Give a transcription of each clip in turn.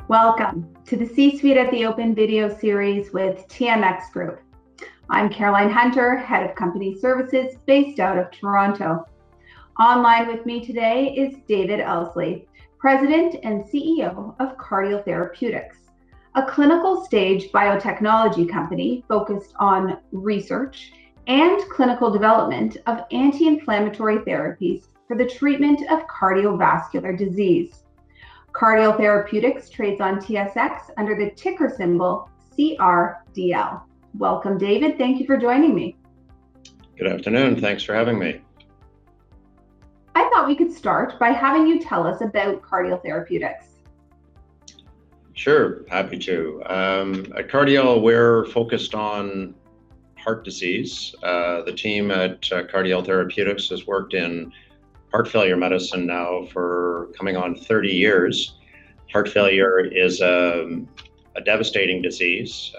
Welcome to the C-Suite at the Open video series with TMX Group. I'm Caroline Hunter, Head of Company Services based out of Toronto. Online with me today is David Elsley, President and CEO of Cardiol Therapeutics, a clinical stage biotechnology company focused on research and clinical development of anti-inflammatory therapies for the treatment of cardiovascular disease. Cardiol Therapeutics trades on TSX under the ticker symbol CRDL. Welcome, David. Thank you for joining me. Good afternoon. Thanks for having me. I thought we could start by having you tell us about Cardiol Therapeutics. Sure, happy to. At Cardiol, we're focused on heart disease. The team at Cardiol Therapeutics has worked in heart failure medicine now for coming on 30 years. Heart failure is a devastating disease,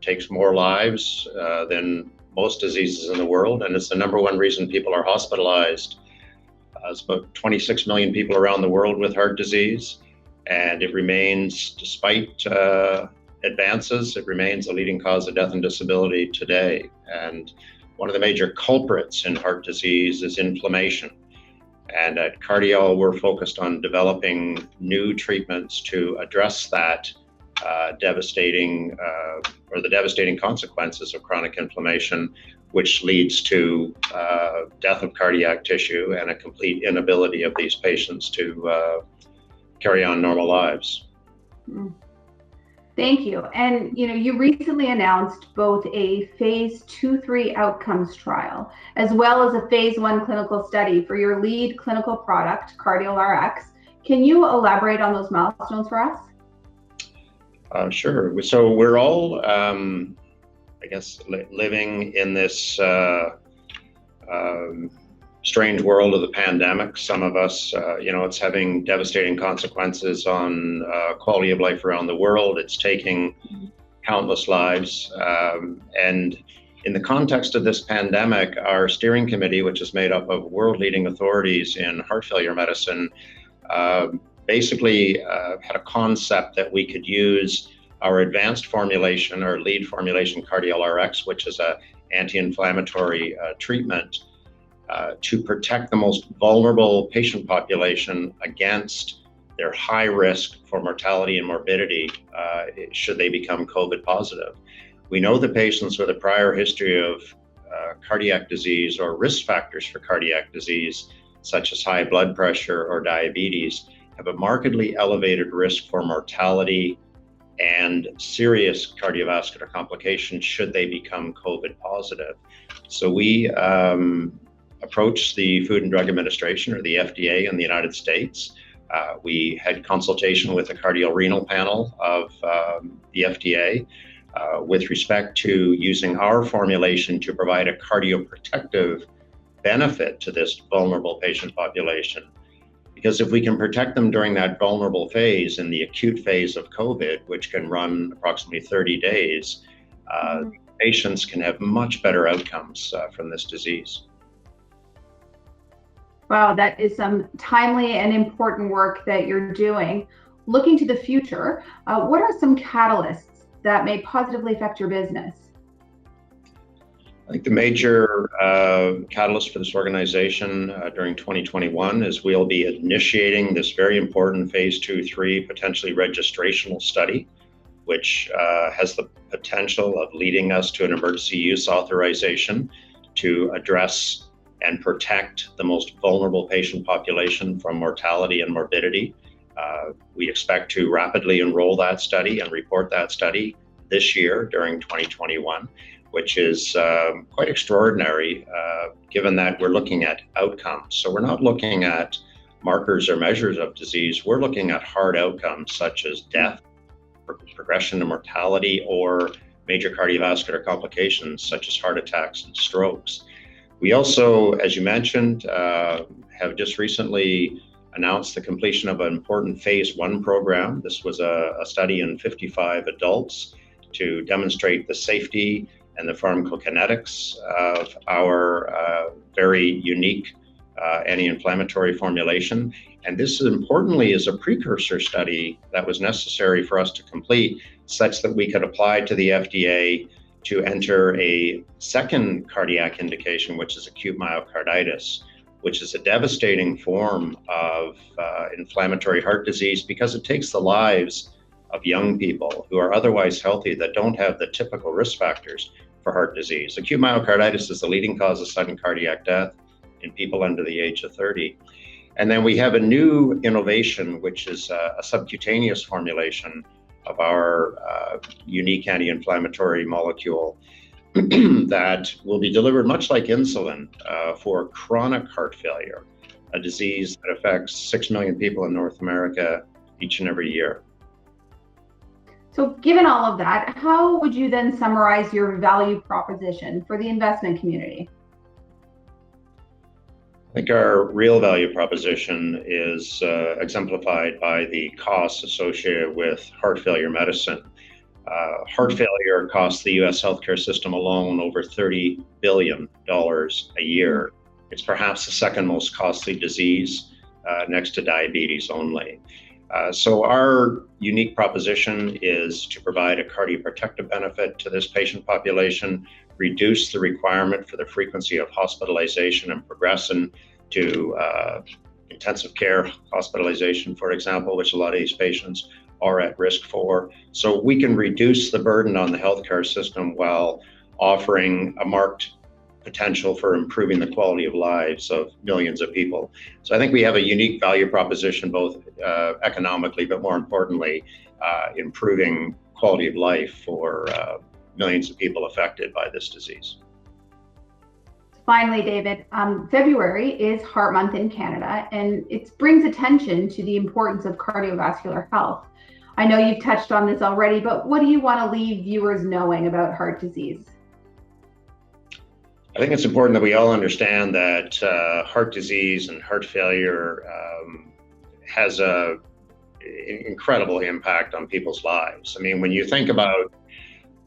takes more lives than most diseases in the world, and it's the number one reason people are hospitalized. There's about 26 million people around the world with heart disease, and it remains, despite advances, it remains a leading cause of death and disability today. And one of the major culprits in heart disease is inflammation. And at Cardiol, we're focused on developing new treatments to address that devastating consequences of chronic inflammation, which leads to death of cardiac tissue and a complete inability of these patients to carry on normal lives. Thank you. And you recently announced both a phase 2-3 outcomes trial, as well as a phase 1 clinical study for your lead clinical product, Cardiol Rx. Can you elaborate on those milestones for us? Sure. So we're all, living in this strange world of the pandemic. Some of us, it's having devastating consequences on quality of life around the world. It's taking countless lives. And in the context of this pandemic, our steering committee, which is made up of world-leading authorities in heart failure medicine, basically had a concept that we could use our advanced formulation, our lead formulation, Cardiol Rx, which is an anti-inflammatory treatment, to protect the most vulnerable patient population against their high risk for mortality and morbidity should they become COVID positive. We know that patients with a prior history of cardiac disease or risk factors for cardiac disease, such as high blood pressure or diabetes, have a markedly elevated risk for mortality and serious cardiovascular complications should they become COVID positive. So we approached the Food and Drug Administration, or the FDA in the United States. We had consultation with the cardiorenal panel of the FDA with respect to using our formulation to provide a cardioprotective benefit to this vulnerable patient population. Because if we can protect them during that vulnerable phase, in the acute phase of COVID, which can run approximately 30 days, patients can have much better outcomes from this disease. Wow, that is some timely and important work that you're doing. Looking to the future, what are some catalysts that may positively affect your business? I think the major catalyst for this organization during 2021 is we'll be initiating this very important phase 2-3 potentially registrational study, which has the potential of leading us to an emergency use authorization to address and protect the most vulnerable patient population from mortality and morbidity. We expect to rapidly enroll that study and report that study this year during 2021, which is quite extraordinary given that we're looking at outcomes. So we're not looking at markers or measures of disease, we're looking at hard outcomes such as death, progression to mortality, or major cardiovascular complications such as heart attacks and strokes. We also, as you mentioned, have just recently announced the completion of an important phase 1 program. This was a study in 55 adults to demonstrate the safety and the pharmacokinetics of our very unique anti-inflammatory formulation. And this, importantly, is a precursor study that was necessary for us to complete such that we could apply to the FDA to enter a second cardiac indication, which is acute myocarditis, which is a devastating form of inflammatory heart disease because it takes the lives of young people who are otherwise healthy that don't have the typical risk factors for heart disease. Acute myocarditis is the leading cause of sudden cardiac death in people under the age of 30. And then we have a new innovation, which is a subcutaneous formulation of our unique anti-inflammatory molecule that will be delivered much like insulin for chronic heart failure, a disease that affects 6 million people in North America each and every year. So given all of that, how would you then summarize your value proposition for the investment community? I think our real value proposition is exemplified by the costs associated with heart failure medicine. Heart failure costs the U.S. healthcare system alone over $30 billion a year. It's perhaps the second most costly disease next to diabetes only. So our unique proposition is to provide a cardioprotective benefit to this patient population, reduce the requirement for the frequency of hospitalization and progression to intensive care hospitalization, for example, which a lot of these patients are at risk for. So we can reduce the burden on the healthcare system while offering a marked potential for improving the quality of lives of millions of people. So I think we have a unique value proposition, both economically, but more importantly, improving quality of life for millions of people affected by this disease. Finally, David, February is Heart Month in Canada, and it brings attention to the importance of cardiovascular health. I know you've touched on this already, but what do you want to leave viewers knowing about heart disease? I think it's important that we all understand that heart disease and heart failure has an incredible impact on people's lives. I mean, when you think about,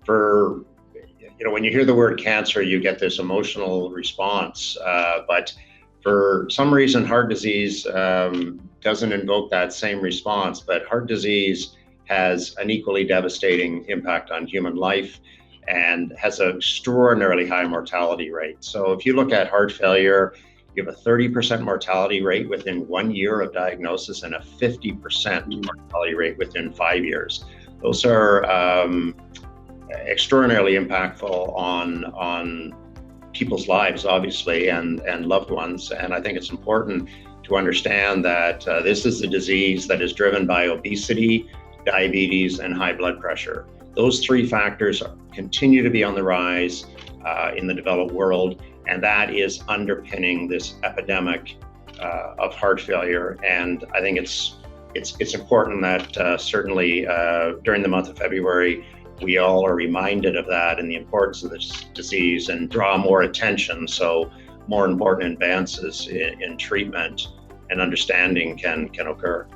when you hear the word cancer, you get this emotional response, but for some reason, heart disease doesn't invoke that same response, but heart disease has an equally devastating impact on human life and has an extraordinarily high mortality rate. So if you look at heart failure, you have a 30% mortality rate within 1 year of diagnosis and a 50% mortality rate within 5 years. Those are extraordinarily impactful on people's lives, obviously, and loved ones. And I think it's important to understand that this is a disease that is driven by obesity, diabetes, and high blood pressure. Those three factors continue to be on the rise in the developed world, and that is underpinning this epidemic of heart failure. And I think it's important that certainly during the month of February, we all are reminded of that and the importance of this disease and draw more attention so more important advances in treatment and understanding can occur.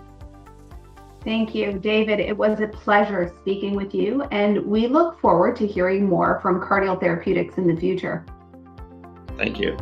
Thank you, David. It was a pleasure speaking with you, and we look forward to hearing more from Cardiol Therapeutics in the future. Thank you.